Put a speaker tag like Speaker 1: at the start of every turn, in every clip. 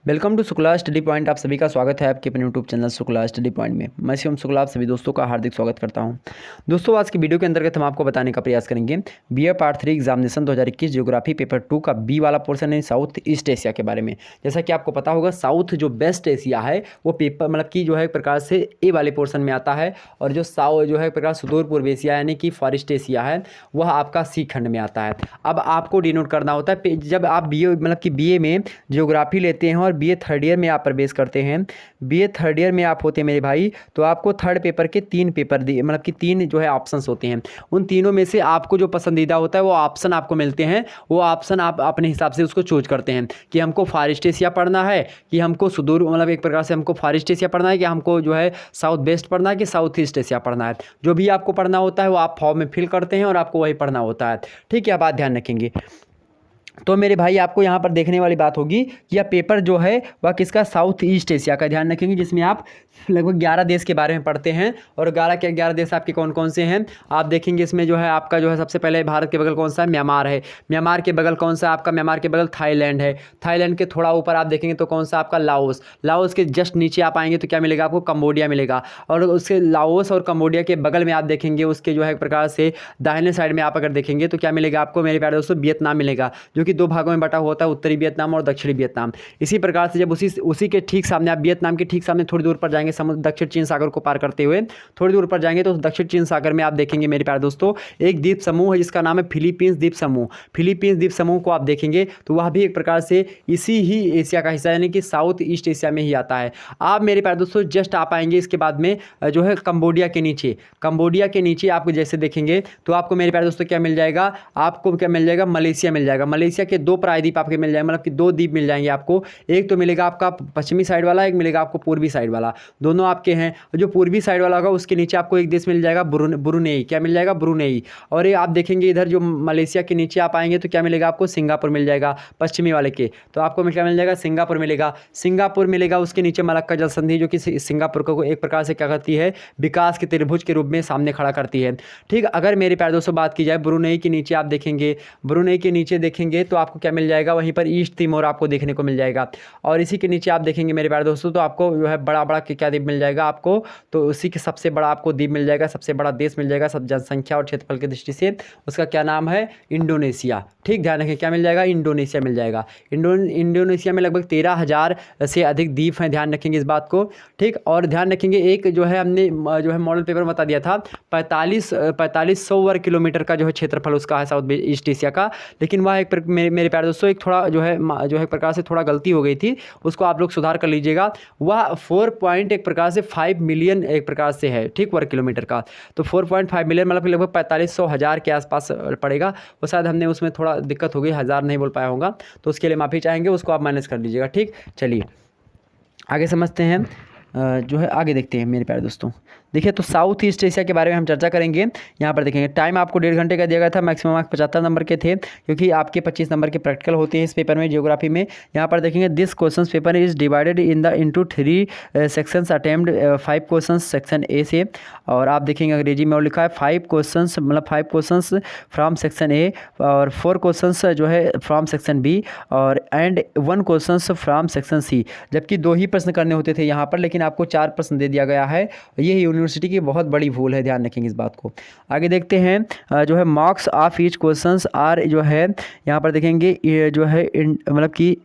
Speaker 1: Welcome to Shukla study point. आप सभी का स्वागत है आपके अपने YouTube channel Shukla study point में। मैं शिवम शुक्ला आप सभी दोस्तों का हार्दिक स्वागत करता हूं। दोस्तों, आज की वीडियो के अंतर्गत हम आपको बताने का प्रयास करेंगे BA part 3 examination 2021 geography paper 2 का बी वाला पोर्शन है साउथ ईस्ट एशिया के बारे में। जैसा कि आपको पता होगा, साउथ जो वेस्ट एशिया है वो पेपर मतलब कि जो है एक प्रकार से ए वाले पोर्शन में आता है, और जो साउथ जो है एक प्रकार सुदूर पूर्व एशिया यानी कि फॉरेस्ट एशिया है वह आपका सी खंड में आता है। अब आपको डिनोट करना होता है जब आप बीए मतलब कि बीए में ज्योग्राफी लेते हैं और बीए थर्ड ईयर में आप प्रवेश करते हैं, बीए थर्ड ईयर में आप होते हैं मेरे भाई, तो आपको थर्ड पेपर के 3 पेपर दिए मतलब कि 3 जो है ऑप्शंस होते हैं। उन तीनों में से आपको जो पसंदीदा होता है वो ऑप्शन आपको मिलते हैं। वो ऑप्शन आप अपने हिसाब से उसको चूज करते हैं कि हमको फॉरेस्ट एशिया पढ़ना है, कि हमको सुदूर मतलब एक प्रकार से हमको फॉरेस्ट एशिया पढ़ना है, कि हमको जो है साउथ वेस्ट पढ़ना है, कि साउथ ईस्ट एशिया पढ़ना है। जो भी आपको पढ़ना होता है वो आप फॉर्म में फिल करते हैं और आपको वही पढ़ना होता है। ठीक है, आप बात ध्यान रखेंगे। तो मेरे भाई, आपको यहाँ पर देखने वाली बात होगी कि यह पेपर जो है वह किसका, साउथ ईस्ट एशिया का ध्यान रखेंगे, जिसमें आप लगभग 11 देश के बारे में पढ़ते हैं। और 11 देश आपके कौन कौन से हैं आप देखेंगे। इसमें जो है आपका जो है सबसे पहले भारत के बगल कौन सा है, म्यांमार है। म्यांमार के बगल कौन सा है आपका, म्यांमार के बगल थाईलैंड है। थाईलैंड के थोड़ा ऊपर आप देखेंगे तो कौन सा आपका, लाओस। लाओस के जस्ट नीचे आप आएंगे तो क्या मिलेगा आपको, कंबोडिया मिलेगा। और उसके लाओस और कंबोडिया के बगल में आप देखेंगे उसके जो है एक प्रकार से दाहिने साइड में आप अगर देखेंगे तो क्या मिलेगा आपको मेरे प्यारे दोस्तों, वियतनाम मिलेगा, जो कि 2 भागों में बटा होता है, उत्तरी वियतनाम और दक्षिणी वियतनाम। इसी प्रकार से जब उसी के ठीक सामने आप वियतनाम के ठीक सामने थोड़ी दूर पर जाएंगे, समुद्र दक्षिण चीन सागर को पार करते हुए थोड़ी दूर पर जाएंगे तो दक्षिण चीन सागर में आप देखेंगे मेरे प्यारे दोस्तों एक द्वीप समूह है जिसका नाम है फिलीपींस द्वीप समूह। फिलीपींस द्वीप समूह को आप देखेंगे तो वह भी एक प्रकार से इसी ही एशिया का हिस्सा यानी कि साउथ ईस्ट एशिया में ही आता है। आप मेरे प्यारे दोस्तों जस्ट आप आएंगे इसके बाद में जो है कंबोडिया के नीचे आप जैसे देखेंगे तो आपको मेरे प्यारे दोस्तों क्या मिल जाएगा, आपको क्या मिल जाएगा, मलेशिया मिल जाएगा। मलेशिया के 2 प्रायद्वीप आपके मिल जाएंगे, मतलब कि 2 द्वीप मिल जाएंगे आपको। एक तो मिलेगा आपका पश्चिमी साइड वाला, एक मिलेगा आपको पूर्वी साइड वाला, दोनों आपके हैं। जो पूर्वी साइड वाला होगा उसके नीचे आपको एक देश मिल जाएगा, ब्रुनेई। क्या मिल जाएगा, ब्रुनेई। और ये आप देखेंगे इधर जो मलेशिया के नीचे आप आएंगे तो क्या मिलेगा आपको, सिंगापुर मिल जाएगा पश्चिमी वाले के। तो आपको क्या मिल जाएगा, सिंगापुर मिलेगा। उसके नीचे मलक्का जल संधि जो कि सिंगापुर को एक प्रकार से क्या करती है, विकास के त्रिभुज के रूप में सामने खड़ा करती है। ठीक, अगर मेरे प्यारे दोस्तों बात की जाए ब्रुनेई के नीचे आप देखेंगे, ब्रुनेई के नीचे देखेंगे तो आपको क्या मिल जाएगा, वहीं पर ईस्ट तिमोर आपको देखने को मिल जाएगा। और इसी के नीचे आप देखेंगे मेरे प्यारे दोस्तों तो आपको जो है बड़ा बड़ा क्या द्वीप मिल जाएगा आपको, तो उसी के सबसे बड़ा आपको द्वीप मिल जाएगा, सबसे बड़ा देश मिल जाएगा सब जनसंख्या और क्षेत्रफल की दृष्टि से। उसका क्या नाम है, इंडोनेशिया। ठीक, ध्यान रखें क्या मिल जाएगा, इंडोनेशिया मिल जाएगा। इंडोनेशिया में लगभग 13,000 से अधिक द्वीप हैं, ध्यान रखेंगे इस बात को। ठीक, और ध्यान रखेंगे एक जो है हमने जो है मॉडल पेपर बता दिया था 4500 वर्ग किलोमीटर का जो है क्षेत्रफल उसका है साउथ ईस्ट एशिया का। लेकिन वह एक मेरे प्यारे दोस्तों एक थोड़ा जो है एक प्रकार से थोड़ा गलती हो गई थी, उसको आप लोग सुधार कर लीजिएगा। वह 4 पॉइंट एक प्रकार से 5 मिलियन एक प्रकार से है, ठीक, वर्ग किलोमीटर का। तो 4.5 मिलियन मतलब लगभग 4500 के आसपास पड़ेगा। वो शायद हमने उसमें थोड़ा दिक्कत हो गई, 1000 नहीं बोल पाया होगा, तो उसके लिए माफ़ी चाहेंगे, उसको आप मैनेज कर लीजिएगा। ठीक, चलिए आगे समझते हैं। जो है आगे देखते हैं मेरे प्यारे दोस्तों। देखिए, तो साउथ ईस्ट एशिया के बारे में हम चर्चा करेंगे। यहाँ पर देखेंगे टाइम आपको 1.5 घंटे का दिया गया था, मैक्सिमम मार्क्स 75 नंबर के थे, क्योंकि आपके 25 नंबर के प्रैक्टिकल होते हैं इस पेपर में ज्योग्राफी में। यहाँ पर देखेंगे this question paper is divided into 3 sections attempt 5 question section A से। और आप देखेंगे अंग्रेजी में और लिखा है 5 क्वेश्चंस मतलब 5 क्वेश्चंस फ्रॉम सेक्शन ए और 4 क्वेश्चंस जो है फ्रॉम सेक्शन बी और and 1 questions from section C. जबकि 2 ही प्रश्न करने होते थे यहाँ पर, लेकिन आपको 4 प्रश्न दे दिया गया है। ये यूनिवर्सिटी की बहुत बड़ी भूल है, ध्यान रखेंगे इस बात को। आगे देखते हैं जो है marks of each questions are जो है यहाँ पर देखेंगे ये जो है मतलब कि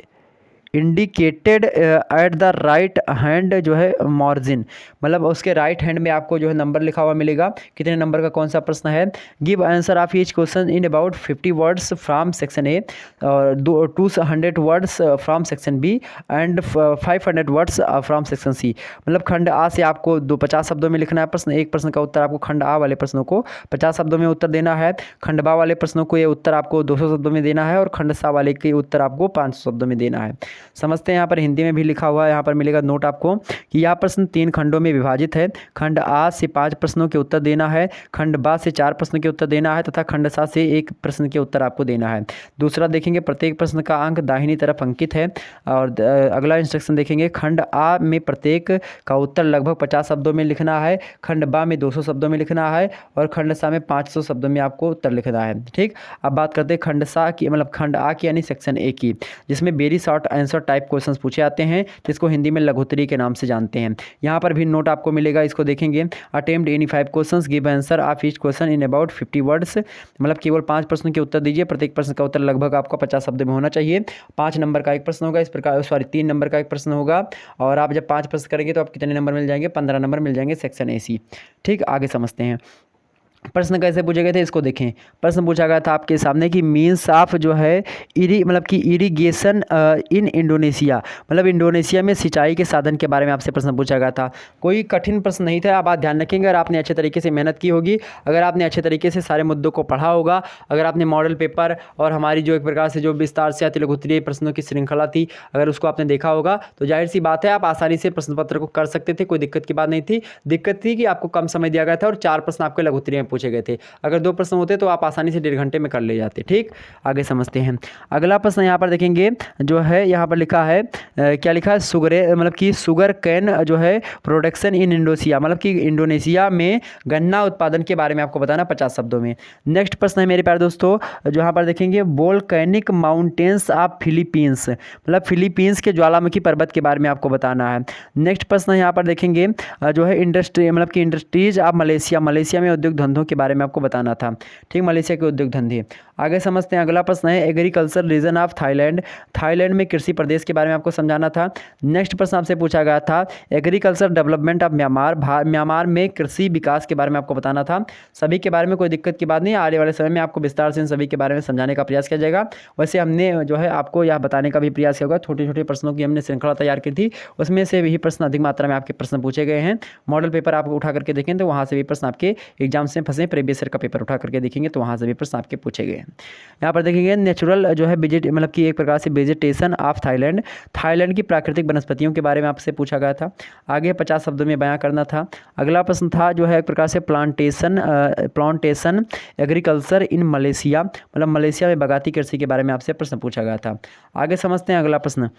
Speaker 1: indicated at the right hand जो है मार्जिन, मतलब उसके राइट हैंड में आपको जो है नंबर लिखा हुआ मिलेगा, कितने नंबर का कौन सा प्रश्न है। Give answer of each question in about 50 words from section A और 200 words from section B and 500 words from section C. मतलब खंड आ से आपको 50 शब्दों में लिखना है प्रश्न। एक प्रश्न का उत्तर आपको खंड आ वाले प्रश्नों को 50 शब्दों में उत्तर देना है, खंड बा वाले प्रश्नों को ये उत्तर आपको 200 शब्दों में देना है और खंड सा वाले के उत्तर आपको 500 शब्दों में देना है। समझते हैं, यहाँ पर हिंदी में भी लिखा हुआ है, यहाँ पर मिलेगा नोट आपको कि यह प्रश्न 3 खंडों में विभाजित है। खंड आ से 5 प्रश्नों के उत्तर देना है, खंड बा से 4 प्रश्न के उत्तर देना है तथा खंड सा से 1 प्रश्न के उत्तर आपको देना है। दूसरा देखेंगे प्रत्येक प्रश्न का अंक दाहिनी तरफ अंकित है। और अगला इंस्ट्रक्शन देखेंगे खंड आ में प्रत्येक का उत्तर लगभग 50 शब्दों में लिखना है, खंड बा में 200 शब्दों में लिखना है और खंड सा में 500 शब्दों में आपको उत्तर लिखना है। ठीक, अब बात करते हैं खंड सा की मतलब खंड आ की यानी सेक्शन ए की, जिसमें very short answer type questions पूछे जाते हैं, जिसको हिंदी में लघुत्तरी के नाम से जानते हैं। यहाँ पर भी नोट आपको मिलेगा, इसको देखेंगे। Attempt any 5 questions, give answer of each question in about 50 words, मतलब केवल 5 प्रश्नों के उत्तर दीजिए, प्रत्येक प्रश्न का उत्तर लगभग आपका 50 शब्द में होना चाहिए। 5 नंबर का एक प्रश्न होगा, इस प्रकार 3 नंबर का एक प्रश्न होगा, और आप जब 5 प्रश्न करेंगे तो आप कितने नंबर मिल जाएंगे? 15 नंबर मिल जाएंगे सेक्शन AC। ठीक, आगे समझते हैं प्रश्न कैसे पूछे गए थे, इसको देखें। प्रश्न पूछा गया था आपके सामने कि मीन्स ऑफ जो है मतलब कि इरिगेशन इन इंडोनेशिया, मतलब इंडोनेशिया में सिंचाई के साधन के बारे में आपसे प्रश्न पूछा गया था। कोई कठिन प्रश्न नहीं था, आप बात ध्यान रखेंगे। अगर आपने अच्छे तरीके से मेहनत की होगी, अगर आपने अच्छे तरीके से सारे मुद्दों को पढ़ा होगा, अगर आपने मॉडल पेपर और हमारी जो एक प्रकार से जो विस्तार से आती लघुत्तरीय प्रश्नों की श्रृंखला थी, अगर उसको आपने देखा होगा तो जाहिर सी बात है आप आसानी से प्रश्न पत्र को कर सकते थे, कोई दिक्कत की बात नहीं थी। दिक्कत थी कि आपको कम समय दिया गया था और 4 प्रश्न आपके लघुत्तरीय में पूछे गए थे। अगर 2 प्रश्न होते तो आप आसानी से 1.5 घंटे में कर ले जाते। ठीक, आगे समझते हैं। अगला प्रश्न यहाँ पर देखेंगे, जो है यहाँ पर लिखा है क्या लिखा है? मतलब कि शुगर कैन जो है प्रोडक्शन इन इंडोनेशिया, मतलब कि इंडोनेशिया में गन्ना उत्पादन के बारे में आपको बताना 50 शब्दों में। नेक्स्ट प्रश्न है मेरे प्यारे दोस्तों, जो यहाँ पर देखेंगे, वोल्केनिक माउंटेन्स ऑफ फिलीपींस, मतलब फिलीपींस के ज्वालामुखी पर्वत के बारे में आपको बताना है। नेक्स्ट प्रश्न यहाँ पर देखेंगे, जो है इंडस्ट्री, मतलब कि इंडस्ट्रीज ऑफ मलेशिया, मलेशिया में उद्योग धंधों के बारे में आपको बताना था। ठीक, मलेशिया के उद्योग धंधे। आगे समझते हैं। अगला प्रश्न है agriculture region of Thailand, Thailand में कृषि प्रदेश के बारे में आपको समझाना था। नेक्स्ट प्रश्न आपसे पूछा गया था agriculture development of Myanmar, Myanmar में कृषि विकास के बारे में आपको बताना था। सभी के बारे में कोई दिक्कत की बात नहीं, आने वाले समय में आपको विस्तार से इन सभी के बारे में समझाने का प्रयास किया जाएगा। वैसे हमने जो है आपको यह बताने का भी प्रयास किया होगा, छोटे छोटे प्रश्नों की हमने श्रृंखला तैयार की थी, उसमें से भी प्रश्न अधिक मात्रा में आपके प्रश्न पूछे गए हैं। मॉडल पेपर आप उठा करके देखें तो वहाँ से भी प्रश्न आपके एग्जाम्स में फंसे, प्रीवियस ईयर का पेपर उठा करके देखेंगे तो वहाँ से भी प्रश्न आपके पूछे गए हैं। यहाँ पर देखेंगे नेचुरल जो है विजिट, मतलब कि एक प्रकार से वेजिटेशन ऑफ थाईलैंड, थाईलैंड की प्राकृतिक वनस्पतियों के बारे में आपसे पूछा गया था। आगे 50 शब्दों में बयां करना था। अगला प्रश्न था जो है एक प्रकार से प्लांटेशन एग्रीकल्चर इन मलेशिया, मतलब मलेशिया में बागाती कृषि के बारे में आपसे प्रश्न पूछा गया था। आगे समझते हैं अगला प्रश्न।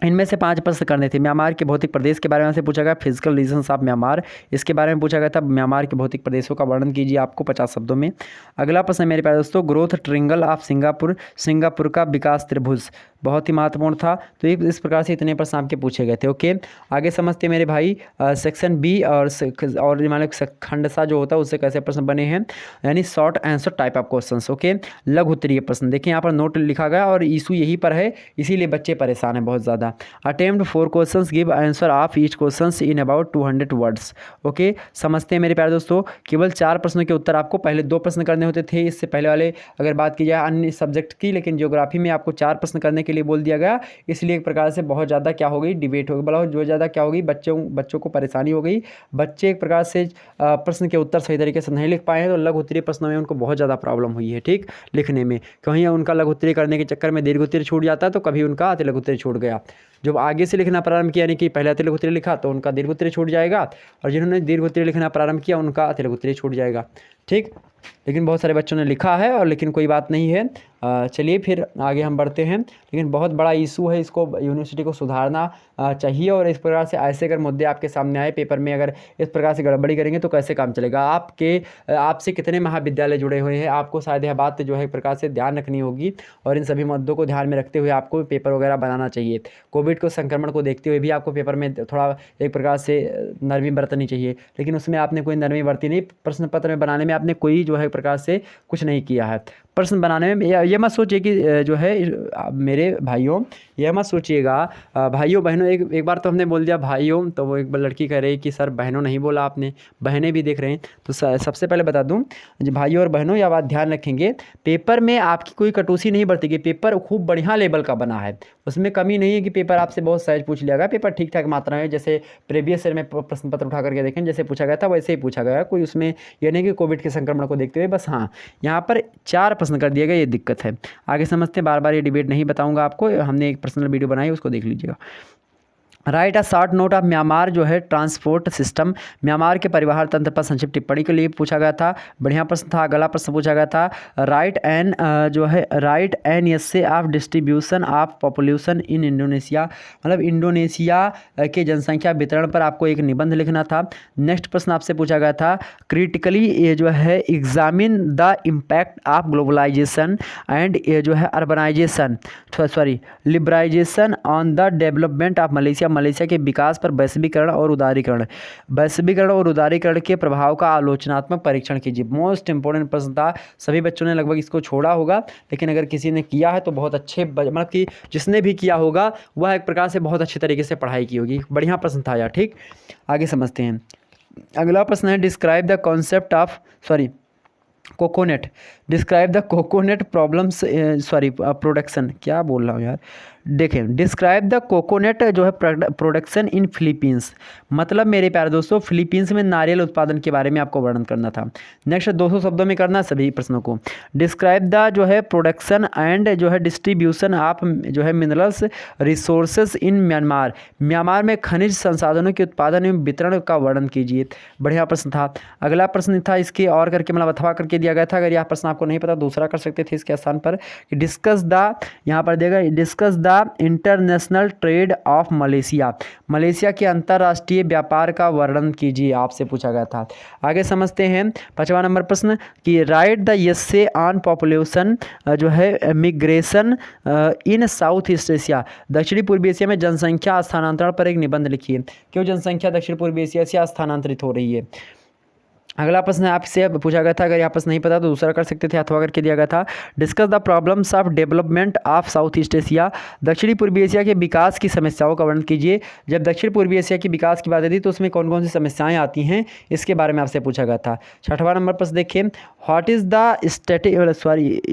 Speaker 1: इनमें से 5 प्रश्न करने थे। म्यांमार के भौतिक प्रदेश के बारे में से पूछा गया, फिजिकल रीजन्स ऑफ म्यांमार, इसके बारे में पूछा गया था। म्यांमार के भौतिक प्रदेशों का वर्णन कीजिए आपको 50 शब्दों में। अगला प्रश्न मेरे प्यारे दोस्तों, growth triangle of Singapore, Singapore का विकास त्रिभुज, बहुत ही महत्वपूर्ण था। तो इस प्रकार से इतने प्रश्न आपके पूछे गए थे। ओके, आगे समझते मेरे भाई सेक्शन B और मान लो खंड सा जो होता है उससे कैसे प्रश्न बने हैं, यानी short answer type of questions. Okay, लघु उत्तरीय प्रश्न। देखिए यहाँ पर नोट लिखा गया और इशू यहीं पर है, इसीलिए बच्चे परेशान हैं बहुत ज़्यादा। Attempt 4 questions, give answer of each questions in about 200 words. Okay, समझते हैं मेरे प्यारे दोस्तों, केवल 4 प्रश्नों के उत्तर आपको पहले 2 प्रश्न करने होते थे इससे पहले वाले, अगर बात की जाए अन्य सब्जेक्ट की, लेकिन ज्योग्राफी में आपको 4 प्रश्न करने के लिए बोल दिया गया, इसलिए एक प्रकार से बहुत ज़्यादा क्या हो गई, डिबेट हो गई, बहुत जो ज़्यादा क्या हो गई, बच्चों को परेशानी हो गई। बच्चे एक प्रकार से प्रश्न के उत्तर सही तरीके से नहीं लिख पाए हैं, तो लघु उत्तरीय प्रश्नों में उनको बहुत ज़्यादा प्रॉब्लम हुई है। ठीक, लिखने में कहीं उनका लघु उत्तरीय करने के चक्कर में दीर्घ उत्तरीय छूट जाता है, तो कभी उनका अति लघु उत्तरीय छूट गया। जब आगे से लिखना प्रारंभ किया, यानी कि पहले अति लघु उत्तरीय लिखा तो उनका दीर्घ उत्तरीय छूट जाएगा, और जिन्होंने दीर्घ उत्तरीय लिखना प्रारंभ किया उनका अति लघु उत्तरीय छूट जाएगा। ठीक, लेकिन बहुत सारे बच्चों ने लिखा है, और लेकिन कोई बात नहीं है। चलिए फिर आगे हम बढ़ते हैं। लेकिन बहुत बड़ा इशू है, इसको यूनिवर्सिटी को सुधारना चाहिए, और इस प्रकार से ऐसे अगर मुद्दे आपके सामने आए पेपर में, अगर इस प्रकार से गड़बड़ी करेंगे तो कैसे काम चलेगा। आपसे कितने महाविद्यालय जुड़े हुए हैं, आपको शायद यह बात जो है एक प्रकार से ध्यान रखनी होगी, और इन सभी मुद्दों को ध्यान में रखते हुए आपको पेपर वगैरह बनाना चाहिए। कोविड को संक्रमण को देखते हुए भी आपको पेपर में थोड़ा एक प्रकार से नरमी बरतनी चाहिए, लेकिन उसमें आपने कोई नरमी बरती नहीं। प्रश्न पत्र में बनाने में आपने कोई जो है एक प्रकार से कुछ नहीं किया है। प्रश्न बनाने में ये मत सोचिए कि जो है मेरे भाइयों, यह मत सोचिएगा भाइयों बहनों, एक बार तो हमने बोल दिया भाइयों, तो वो एक बार लड़की कह रही कि सर बहनों नहीं बोला आपने, बहनें भी देख रहे हैं। तो सबसे पहले बता दूं भाइयों और बहनों, यह बात ध्यान रखेंगे, पेपर में आपकी कोई कटौती नहीं बरतेगी। पेपर खूब बढ़िया लेवल का बना है, उसमें कमी नहीं है कि पेपर आपसे बहुत सहज पूछ लिया गया। पेपर ठीक ठाक मात्रा में, जैसे प्रीवियस ईयर में प्रश्न पत्र उठा करके देखें, जैसे पूछा गया था वैसे ही पूछा गया, कोई उसमें यह नहीं कि कोविड के संक्रमण को देखते हुए। बस हाँ, यहाँ पर 4 प्रश्न कर दिया गया, ये दिक्कत है। आगे समझते हैं, बार बार ये डिबेट नहीं बताऊंगा आपको, हमने एक पर्सनल वीडियो बनाई, उसको देख लीजिएगा। Right a short note of Myanmar जो है ट्रांसपोर्ट सिस्टम, म्यांमार के परिवहन तंत्र पर संक्षिप्त टिप्पणी के लिए पूछा गया था। बढ़िया प्रश्न था। अगला प्रश्न पूछा गया था राइट एन जो है right an essay of distribution of population in Indonesia, मतलब इंडोनेशिया के जनसंख्या वितरण पर आपको एक निबंध लिखना था। नेक्स्ट प्रश्न आपसे पूछा गया था क्रिटिकली ये जो है examine the impact of globalization and ये जो है urbanization liberalization on the development of Malaysia, Malaysia के विकास पर वैश्वीकरण और उदारीकरण के प्रभाव का आलोचनात्मक परीक्षण कीजिए। मोस्ट इंपोर्टेंट प्रश्न था। सभी बच्चों ने लगभग इसको छोड़ा होगा, लेकिन अगर किसी ने किया है तो बहुत अच्छे, मतलब कि जिसने भी किया होगा वह एक प्रकार से बहुत अच्छे तरीके से पढ़ाई की होगी। बढ़िया प्रश्न था यार। ठीक, आगे समझते हैं। अगला प्रश्न है describe the concept of coconut, describe the coconut problems production, क्या बोल रहा हूँ यार। देखें, डिस्क्राइब द कोकोनट जो है प्रोडक्शन इन फिलीपींस, मतलब मेरे प्यारे दोस्तों फिलीपींस में नारियल उत्पादन के बारे में आपको वर्णन करना था। नेक्स्ट 200 शब्दों में करना सभी प्रश्नों को। डिस्क्राइब द जो है प्रोडक्शन एंड जो है डिस्ट्रीब्यूशन ऑफ जो है minerals resources in Myanmar, Myanmar में खनिज संसाधनों के उत्पादन एवं वितरण का वर्णन कीजिए। बढ़िया प्रश्न था। अगला प्रश्न था इसके और करके मतलब अथवा करके दिया गया था। अगर यह प्रश्न आपको नहीं पता दूसरा कर सकते थे इसके स्थान पर, डिस्कस द, यहाँ पर देगा discuss the international trade off Malaysia, Malaysia के अंतर्राष्ट्रीय व्यापार का वर्णन कीजिए, आपसे पूछा गया था। आगे समझते हैं 5वां नंबर प्रश्न कि right the essay on population जो है मिग्रेशन इन साउथ ईस्ट एशिया, दक्षिणी पूर्वी एशिया में जनसंख्या स्थानांतरण पर एक निबंध लिखिए। क्यों जनसंख्या दक्षिण पूर्वी एशिया से स्थानांतरित हो रही है। अगला प्रश्न आपसे पूछा गया था, अगर यहाँ प्रश्न नहीं पता तो दूसरा कर सकते थे, अथवा करके दिया गया था। Discuss the problems of development of South East Asia, दक्षिणी पूर्वी एशिया के विकास की समस्याओं का वर्णन कीजिए। जब दक्षिण पूर्वी एशिया के विकास की बात आती तो उसमें कौन कौन सी समस्याएं आती हैं, इसके बारे में आपसे पूछा गया था। 6वां नंबर प्रश्न देखिए, व्हाट इज़ द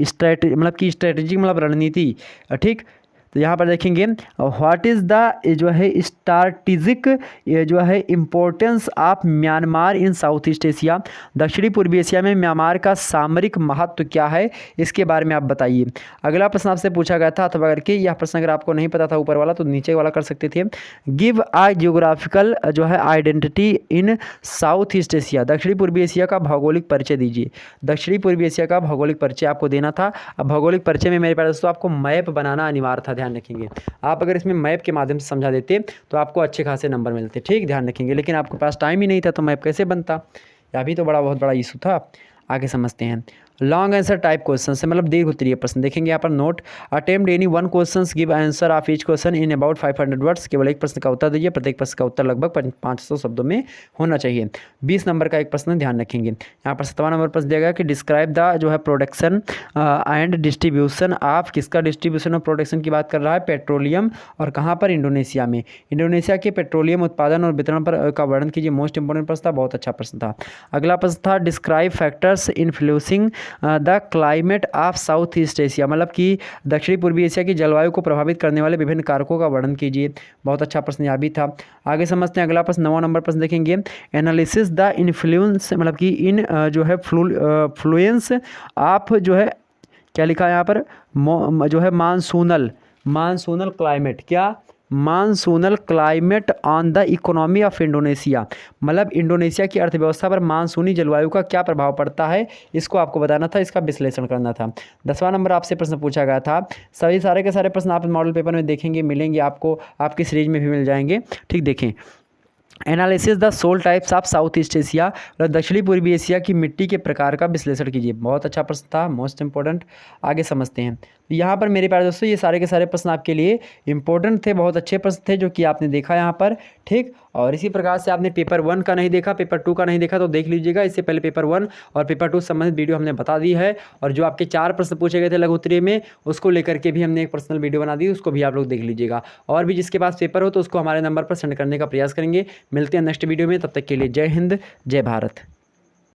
Speaker 1: स्ट्रेटेजिक मतलब रणनीति। ठीक, तो यहाँ पर देखेंगे व्हाट इज़ द जो है स्ट्रैटेजिक जो है importance of Myanmar in south East Asia, दक्षिणी पूर्वी एशिया में म्यांमार का सामरिक महत्व क्या है, इसके बारे में आप बताइए। अगला प्रश्न आपसे पूछा गया था अथवा करके, यह प्रश्न अगर आपको नहीं पता था ऊपर वाला तो नीचे वाला कर सकते थे। गिव आ जियोग्राफिकल जो है identity in south East Asia, दक्षिणी पूर्वी एशिया का भौगोलिक परिचय दीजिए। दक्षिणी पूर्वी एशिया का भौगोलिक परिचय आपको देना था। अब भौगोलिक परिचय में मेरे पास दोस्तों आपको मैप बनाना अनिवार्य था, ध्यान रखेंगे। आप अगर इसमें मैप के माध्यम से समझा देते तो आपको अच्छे खासे नंबर मिलते। ठीक, ध्यान रखेंगे, लेकिन आपके पास टाइम ही नहीं था तो मैप कैसे बनता, यह भी तो बहुत बड़ा इशू था। आगे समझते हैं। लॉन्ग आंसर टाइप क्वेश्चन से मतलब दीर्घ उत्तरीय प्रश्न देखेंगे यहाँ पर। Note attempt any one question, give answer of each question in about 500 words, केवल एक प्रश्न का उत्तर दीजिए, प्रत्येक प्रश्न का उत्तर लगभग 500 शब्दों में होना चाहिए। 20 नंबर का एक प्रश्न, ध्यान रखेंगे। यहाँ पर 7वां नंबर प्रश्न दिया गया कि डिस्क्राइब द जो है प्रोडक्शन एंड डिस्ट्रीब्यूशन ऑफ, किसका डिस्ट्रीब्यूशन और प्रोडक्शन की बात कर रहा है, पेट्रोलियम, और कहाँ पर, इंडोनेशिया में। इंडोनेशिया के पेट्रोलियम उत्पादन और वितरण पर का वर्णन कीजिए। मोस्ट इंपोर्टेंट प्रश्न था, बहुत अच्छा प्रश्न था। अगला प्रश्न था describe factors influencing the climate of South East Asia, मतलब कि दक्षिणी पूर्वी एशिया की जलवायु को प्रभावित करने वाले विभिन्न कारकों का वर्णन कीजिए। बहुत अच्छा प्रश्न यह भी था। आगे समझते हैं अगला प्रश्न। 9वां नंबर प्रश्न देखेंगे, एनालिसिस द इन्फ्लुएंस, मतलब कि इन जो है फ्लुएंस आप जो है क्या लिखा है यहाँ पर, जो है मानसूनल क्लाइमेट, क्या monsoonal climate on the economy of Indonesia, मतलब इंडोनेशिया की अर्थव्यवस्था पर मानसूनी जलवायु का क्या प्रभाव पड़ता है, इसको आपको बताना था, इसका विश्लेषण करना था। 10वां नंबर आपसे प्रश्न पूछा गया था। सभी सारे के सारे प्रश्न आप मॉडल पेपर में देखेंगे, मिलेंगे आपको, आपकी सीरीज में भी मिल जाएंगे। ठीक, देखें analysis the soil types of South East Asia, दक्षिणी पूर्वी एशिया की मिट्टी के प्रकार का विश्लेषण कीजिए। बहुत अच्छा प्रश्न था, मोस्ट इंपॉर्टेंट। आगे समझते हैं। तो यहाँ पर मेरे प्यारे दोस्तों ये सारे के सारे प्रश्न आपके लिए इंपॉर्टेंट थे, बहुत अच्छे प्रश्न थे जो कि आपने देखा यहाँ पर। ठीक, और इसी प्रकार से आपने पेपर 1 का नहीं देखा, पेपर 2 का नहीं देखा तो देख लीजिएगा। इससे पहले पेपर 1 और पेपर 2 संबंधित वीडियो हमने बता दी है, और जो आपके 4 प्रश्न पूछे गए थे लघु उत्तरीय में उसको लेकर के भी हमने एक पर्सनल वीडियो बना दी, उसको भी आप लोग देख लीजिएगा। और भी जिसके पास पेपर हो तो उसको हमारे नंबर पर सेंड करने का प्रयास करेंगे। मिलते हैं नेक्स्ट वीडियो में, तब तक के लिए जय हिंद, जय भारत।